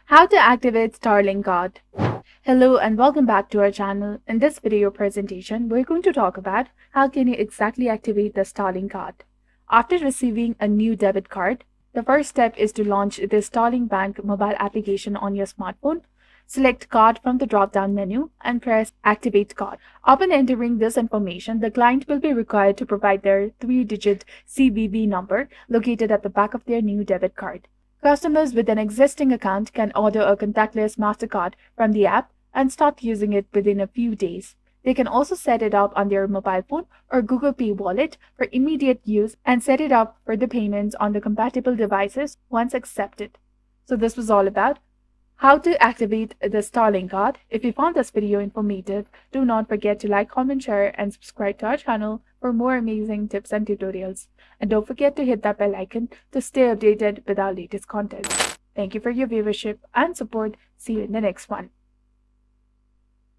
How to activate Starling Card. Hello and welcome back to our channel. In this video presentation, we're going to talk about how can you exactly activate the Starling Card. After receiving a new debit card, the first step is to launch the Starling Bank mobile application on your smartphone. Select Card from the drop-down menu and press Activate Card. Upon entering this information, the client will be required to provide their 3-digit CVV number located at the back of their new debit card. Customers with an existing account can order a contactless MasterCard from the app and start using it within a few days. They can also set it up on their mobile phone or Google Pay wallet for immediate use and set it up for the payments on the compatible devices once accepted. So this was all about how to activate the Starling Card. If you found this video informative, do not forget to like, comment, share, and subscribe to our channel for more amazing tips and tutorials. And don't forget to hit that bell icon to stay updated with our latest content. Thank you for your viewership and support. See you in the next one.